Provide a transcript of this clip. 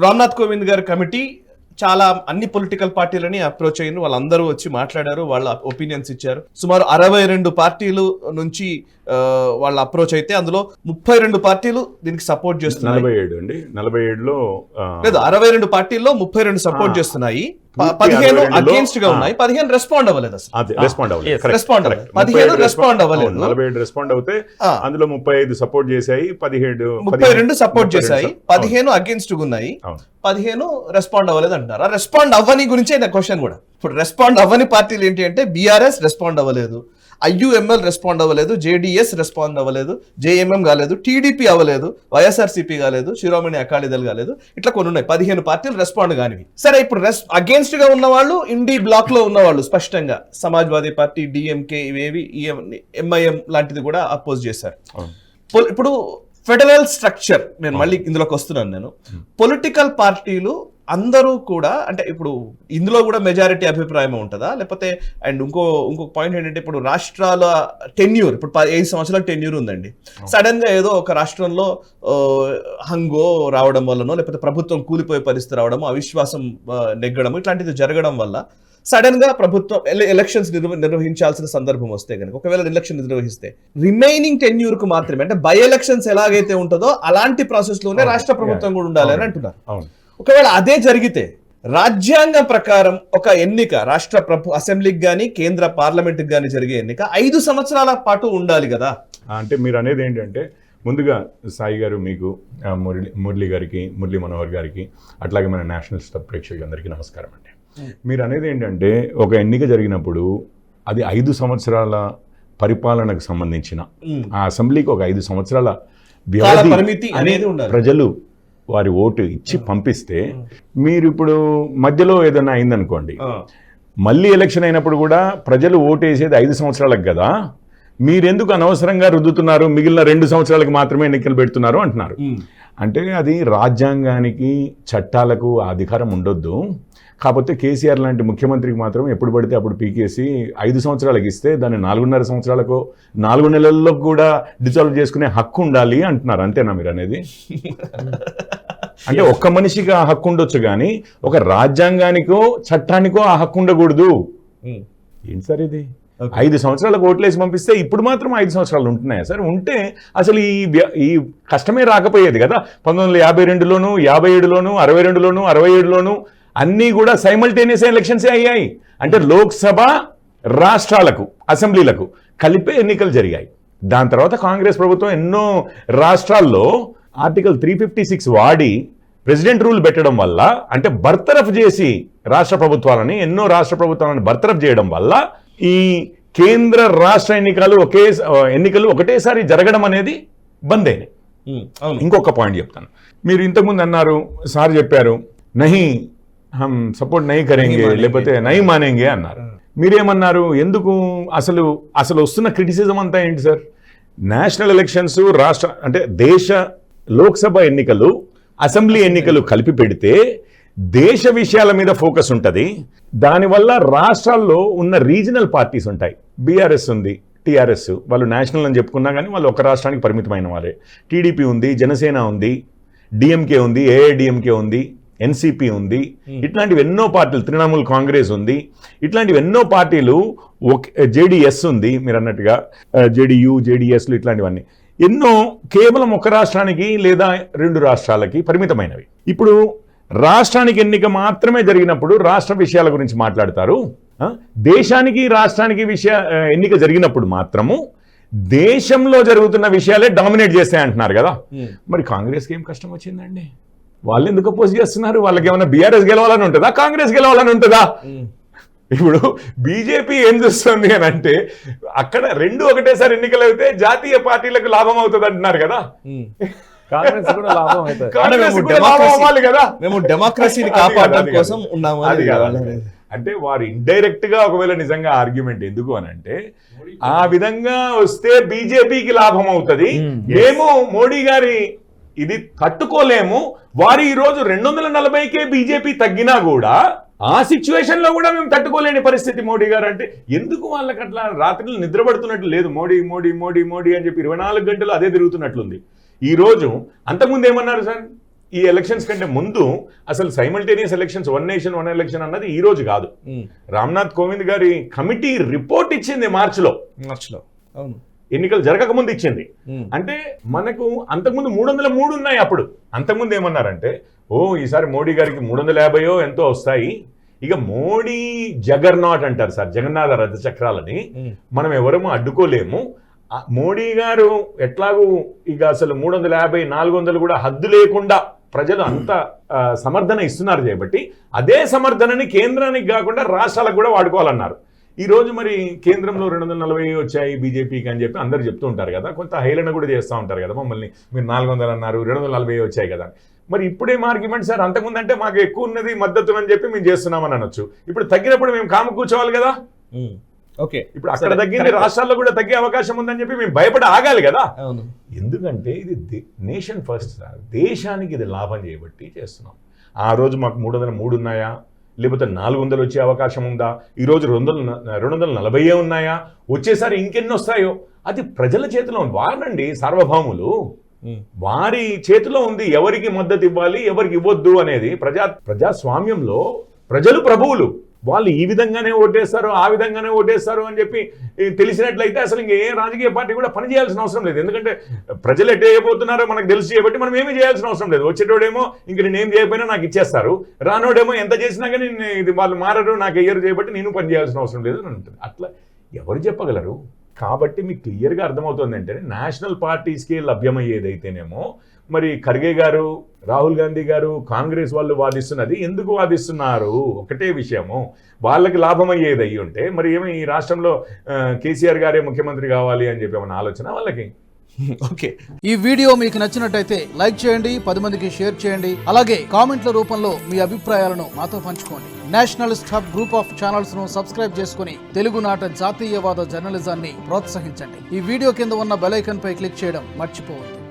రామ్నాథ్ కోవింద్ గారి కమిటీ చాలా అన్ని పొలిటికల్ పార్టీలని అప్రోచ్ అయ్యారు, వాళ్ళందరూ వచ్చి మాట్లాడారు, వాళ్ళ ఒపీనియన్స్ ఇచ్చారు. సుమారు 62 పార్టీలు నుంచి వాళ్ళ అప్రోచ్ అయితే అందులో 32 పార్టీలు దీనికి సపోర్ట్ చేస్తున్నాయి. 47లో లేదు, 62 పార్టీల్లో 32 సపోర్ట్ చేస్తున్నాయి, 15 అగేన్స్ట్ గా ఉన్నాయి, 15 రెస్పాండ్ అవ్వలేదు. అసలు రెస్పాండ్ అవ్వలేదు, 15 రెస్పాండ్ అవ్వలేదు. 47 రెస్పాండ్ అవుతే అందులో 35 సపోర్ట్ చేశాయి, 32 సపోర్ట్ చేశాయి, 15 అగేన్స్ట్ గా ఉన్నాయి, 15 రెస్పాండ్ అవ్వలేదు అంటారు. ఆ రెస్పాండ్ అవ్వని గురించే నా క్వశ్చన్ కూడా. ఇప్పుడు రెస్పాండ్ అవ్వని పార్టీలు ఏంటి అంటే బీఆర్ఎస్ రెస్పాండ్ అవ్వలేదు, ఐయుఎంఎల్ రెస్పాండ్ అవ్వలేదు, జేడీఎస్ రెస్పాండ్ అవ్వలేదు, జేఎంఎం కాలేదు, టీడీపీ అవ్వలేదు, వైఎస్ఆర్సీపీ కాలేదు, శిరోమణి అకాలీదళ్ కాలేదు, ఇట్లా కొన్ని ఉన్నాయి. 15 పార్టీలు రెస్పాండ్ కానివి. సరే, ఇప్పుడు అగేన్స్ట్ గా ఉన్న వాళ్ళు ఇండి బ్లాక్ లో ఉన్న వాళ్ళు స్పష్టంగా సమాజ్వాదీ పార్టీ, డిఎంకే, ఇవేవి ఎంఐఎం లాంటిది కూడా అపోజ్ చేశారు. ఇప్పుడు ఫెడరల్ స్ట్రక్చర్, నేను మళ్ళీ ఇందులోకి వస్తున్నాను. నేను పొలిటికల్ పార్టీలు అందరూ కూడా అంటే ఇప్పుడు ఇందులో కూడా మెజారిటీ అభిప్రాయం ఉంటుందా లేకపోతే, అండ్ ఇంకొక పాయింట్ ఏంటంటే ఇప్పుడు రాష్ట్రాల టెన్యూర్, ఇప్పుడు 5 సంవత్సరాల టెన్యూర్ ఉందండి. సడన్ గా ఏదో ఒక రాష్ట్రంలో హంగో రావడం వల్లనో లేకపోతే ప్రభుత్వం కూలిపోయే పరిస్థితి రావడము, అవిశ్వాసం నెగ్గడము, ఇట్లాంటిది జరగడం వల్ల సడన్ గా ప్రభుత్వం ఎలక్షన్స్ నిర్వహించాల్సిన సందర్భం వస్తే కనుక, ఒకవేళ ఎలక్షన్ నిర్వహిస్తే రిమైనింగ్ టెన్యూర్ కు మాత్రమే, అంటే బై ఎలక్షన్స్ ఎలాగైతే ఉంటుందో అలాంటి ప్రాసెస్ లోనే రాష్ట్ర ప్రభుత్వం కూడా ఉండాలి అని అంటున్నారు. ఒకవేళ అదే జరిగితే రాజ్యాంగం ప్రకారం ఒక ఎన్నిక రాష్ట్ర అసెంబ్లీకి కానీ కేంద్ర పార్లమెంట్కి కానీ జరిగే ఎన్నిక 5 సంవత్సరాల పాటు ఉండాలి కదా. అంటే మీరు అనేది ఏంటంటే, ముందుగా సాయి గారు, మీకు మురళి గారికి, మురళీ మనోహర్ గారికి, అట్లాగే మన నేషనల్ స్టాప్ ప్రేక్షకులందరికీ నమస్కారం అండి. మీరు అనేది ఏంటంటే, ఒక ఎన్నిక జరిగినప్పుడు అది 5 సంవత్సరాల పరిపాలనకు సంబంధించిన ఆ అసెంబ్లీకి ఒక 5 సంవత్సరాల వ్యవధి అనేది ప్రజలు వారి ఓటు ఇచ్చి పంపిస్తే, మీరు ఇప్పుడు మధ్యలో ఏదైనా అయిందనుకోండి, మళ్ళీ ఎలక్షన్ అయినప్పుడు కూడా ప్రజలు ఓటు వేసేది 5 సంవత్సరాలకు కదా, మీరెందుకు అనవసరంగా రుద్దుతున్నారు, మిగిలిన 2 సంవత్సరాలకు మాత్రమే ఎన్నికలు పెడుతున్నారు అంటున్నారు. అంటే అది రాజ్యాంగానికి, చట్టాలకు అధికారం ఉండొద్దు. కాకపోతే కేసీఆర్ లాంటి ముఖ్యమంత్రికి మాత్రం ఎప్పుడు పడితే అప్పుడు పీకేసి 5 సంవత్సరాలకు ఇస్తే దాన్ని 4.5 సంవత్సరాలకు, 4 నెలల్లో కూడా డిజాల్వ్ చేసుకునే హక్కు ఉండాలి అంటున్నారు. అంతేనా మీరు అనేది? అంటే ఒక్క మనిషికి ఆ హక్కు ఉండొచ్చు కానీ ఒక రాజ్యాంగానికో చట్టానికో ఆ హక్కు ఉండకూడదు. ఏంటి సార్ ఇది? 5 సంవత్సరాలకు ఓట్లేసి పంపిస్తే ఇప్పుడు మాత్రం 5 సంవత్సరాలు ఉంటున్నాయా సార్? ఉంటే అసలు ఈ కష్టమే రాకపోయేది కదా. 1952లోను, 57లోను, 62లోను, 67లోను అన్నీ కూడా సైమల్టేనియస్ ఎలక్షన్సే అయ్యాయి. అంటే లోక్సభ, రాష్ట్రాలకు, అసెంబ్లీలకు కలిపే ఎన్నికలు జరిగాయి. దాని తర్వాత కాంగ్రెస్ ప్రభుత్వం ఎన్నో రాష్ట్రాల్లో ఆర్టికల్ 356 వాడి ప్రెసిడెంట్ రూల్ పెట్టడం వల్ల, అంటే బర్తరఫ్ చేసి రాష్ట్ర ప్రభుత్వాలని, ఎన్నో రాష్ట్ర ప్రభుత్వాలను బర్తరఫ్ చేయడం వల్ల ఈ కేంద్ర రాష్ట్ర ఎన్నికలు ఒకటేసారి జరగడం అనేది బంద్ అయినాయి. ఇంకొక పాయింట్ చెప్తాను. మీరు ఇంతకుముందు అన్నారు, సార్ చెప్పారు, నహీ హమ్ సపోర్ట్ నహీ కరేంగే, లేకపోతే నహీ మానేంగే అన్నారు. మీరేమన్నారు? ఎందుకు అసలు వస్తున్న క్రిటిసిజం అంతా ఏంటి సార్? నేషనల్ ఎలక్షన్స్, రాష్ట్ర అంటే దేశ లోక్సభ ఎన్నికలు, అసెంబ్లీ ఎన్నికలు కలిపి పెడితే దేశ విషయాల మీద ఫోకస్ ఉంటుంది. దానివల్ల రాష్ట్రాల్లో ఉన్న రీజనల్ పార్టీస్ ఉంటాయి. బీఆర్ఎస్ ఉంది, టీఆర్ఎస్, వాళ్ళు నేషనల్ అని చెప్పుకున్నా కానీ వాళ్ళు ఒక రాష్ట్రానికి పరిమితమైన వారే. టీడీపీ ఉంది, జనసేన ఉంది, డిఎంకే ఉంది, ఏఐడిఎంకే ఉంది, ఎన్సిపి ఉంది, ఇట్లాంటివి ఎన్నో పార్టీలు, తృణమూల్ కాంగ్రెస్ ఉంది, ఇట్లాంటివి ఎన్నో పార్టీలు, జేడిఎస్ ఉంది, మీరు అన్నట్టుగా జేడియు, జేడిఎస్లు, ఇట్లాంటివన్నీ ఎన్నో కేవలం ఒక రాష్ట్రానికి లేదా 2 రాష్ట్రాలకి పరిమితమైనవి. ఇప్పుడు రాష్ట్రానికి ఎన్నిక మాత్రమే జరిగినప్పుడు రాష్ట్ర విషయాల గురించి మాట్లాడతారు. దేశానికి, రాష్ట్రానికి ఎన్నిక జరిగినప్పుడు మాత్రము దేశంలో జరుగుతున్న విషయాలే డామినేట్ చేస్తాయి అంటున్నారు కదా. మరి కాంగ్రెస్కి ఏం కష్టం వచ్చిందండి? వాళ్ళు ఎందుకు అపోజ్ చేస్తున్నారు? వాళ్ళకి ఏమైనా బీఆర్ఎస్ గెలవాలని ఉంటుందా, కాంగ్రెస్ గెలవాలని ఉంటుందా? ఇప్పుడు బీజేపీ ఏం చూస్తుంది అని అంటే, అక్కడ 2 ఒకటేసారి ఎన్నికలు అయితే జాతీయ పార్టీలకు లాభం అవుతుంది అంటున్నారు కదా. కాంగ్రెస్ కూడా లాభం అవుతుంది. మేము డెమోక్రసీని కాపాడడం కోసం ఉన్నాము. అంటే వారు ఇండైరెక్ట్ గా ఒకవేళ నిజంగా ఆర్గ్యుమెంట్ ఎందుకు అని అంటే, ఆ విధంగా వస్తే బీజేపీకి లాభం అవుతుంది, మేము మోడీ గారి ఇది తట్టుకోలేము, వారు ఈ రోజు 240కే బీజేపీ తగ్గినా కూడా ఆ సిచ్యువేషన్ లో కూడా మేము తట్టుకోలేని పరిస్థితి మోడీ గారు అంటే, ఎందుకు వాళ్ళకి అట్లా రాత్రులు నిద్రపడుతున్నట్లు లేదు. మోడీ మోడీ మోడీ మోడీ అని చెప్పి 24 గంటలు అదే తిరుగుతున్నట్లుంది. ఈ రోజు అంతకుముందు ఏమన్నారు సార్? ఈ ఎలక్షన్స్ కంటే ముందు అసలు simultaneous elections, one nation one election అన్నది ఈ రోజు కాదు. రామ్నాథ్ కోవింద్ గారి కమిటీ రిపోర్ట్ ఇచ్చింది మార్చిలో, అవును, ఎన్నికలు జరగకముందు ఇచ్చింది. అంటే మనకు అంతకుముందు 303 ఉన్నాయి. అప్పుడు అంతకుముందు ఏమన్నారంటే ఈసారి మోడీ గారికి 350 ఎంతో వస్తాయి, ఇక మోడీ జగర్నాట్ అంటారు సార్, జగన్నాథ రథ చక్రాలని మనం ఎవరము అడ్డుకోలేము, మోడీ గారు ఎట్లాగూ ఇక అసలు 350 400 కూడా హద్దు లేకుండా ప్రజలు అంత సమర్థన ఇస్తున్నారు కాబట్టి అదే సమర్థనని కేంద్రానికి కాకుండా రాష్ట్రాలకు కూడా వాడుకోవాలన్నారు. ఈ రోజు మరి కేంద్రంలో 240 వచ్చాయి బీజేపీకి అని చెప్పి అందరు చెప్తూ ఉంటారు కదా, కొంత హేళన కూడా చేస్తూ ఉంటారు కదా మమ్మల్ని, మీరు 400 అన్నారు 240 వచ్చాయి కదా. మరి ఇప్పుడేం ఆర్గ్యుమెంట్ సార్, అంతకుముందు అంటే మాకు ఎక్కువ ఉన్నది మద్దతు అని చెప్పి మేము చేస్తున్నామని అనొచ్చు, ఇప్పుడు తగ్గినప్పుడు మేము కాము కూర్చోవాలి కదా. ఓకే, ఇప్పుడు అక్కడ తగ్గింది, రాష్ట్రాల్లో కూడా తగ్గే అవకాశం ఉందని చెప్పి మేము భయపడి ఆగాలి కదా. ఎందుకంటే ఇది నేషన్ ఫస్ట్ సార్, దేశానికి ఇది లాభం చేయబట్టి చేస్తున్నాం. ఆ రోజు మాకు 303 ఉన్నాయా, లేకపోతే 400 వచ్చే అవకాశం ఉందా, ఈరోజు 240 ఉన్నాయా, వచ్చేసారి ఇంకెన్ని వస్తాయో అది ప్రజల చేతిలో ఉంది. వారండి సార్వభౌములు, వారి చేతిలో ఉంది ఎవరికి మద్దతు ఇవ్వాలి ఎవరికి ఇవ్వద్దు అనేది. ప్రజాస్వామ్యంలో ప్రజలు ప్రభువులు, వాళ్ళు ఈ విధంగానే ఓటేస్తారు ఆ విధంగానే ఓటేస్తారు అని చెప్పి తెలిసినట్లయితే అసలు ఇంకే రాజకీయ పార్టీ కూడా పని చేయాల్సిన అవసరం లేదు. ఎందుకంటే ప్రజలు ఎట్టే అయిపోతున్నారో మనకు తెలుసు చేయబట్టి మనం ఏమీ చేయాల్సిన అవసరం లేదు. వచ్చేటోడేమో ఇంక నేనేం చేయకపోయినా నాకు ఇచ్చేస్తారు, రానోడేమో ఎంత చేసినా కానీ ఇది వాళ్ళు మారరు నాకు ఎయ్యరు చేయబట్టి నేను పని చేయాల్సిన అవసరం లేదు అని ఉంటుంది. అట్లా ఎవరు చెప్పగలరు? కాబట్టి మీకు క్లియర్గా అర్థమవుతుంది అంటే నేషనల్ పార్టీస్కి లభ్యమయ్యేదైతేనేమో మరి ఖర్గే గారు, రాహుల్ గాంధీ గారు, కాంగ్రెస్ వాళ్ళు వాదిస్తున్నది ఎందుకు వాదిస్తున్నారు? ఒకటే విషయము, వాళ్ళకి లాభం అయ్యేది అయ్యి ఉంటే మరి ఏమో ఈ రాష్ట్రంలో కేసీఆర్ గారే ముఖ్యమంత్రి కావాలి అని చెప్పి ఏమన్నా ఆలోచన వాళ్ళకి? ఓకే, ఈ వీడియో మీకు నచ్చినట్టయితే లైక్ చేయండి, 10 మందికి షేర్ చేయండి, అలాగే కామెంట్ల రూపంలో మీ అభిప్రాయాలను మాతో పంచుకోండి. Nationalist hub group of channels ను సబ్స్క్రైబ్ చేసుకుని తెలుగునాట జాతీయవాద జర్నలిజాన్ని ప్రోత్సహించండి. ఈ వీడియో కింద ఉన్న బెల్ ఐకాన్ పై క్లిక్ చేయడం మర్చిపోవద్దు.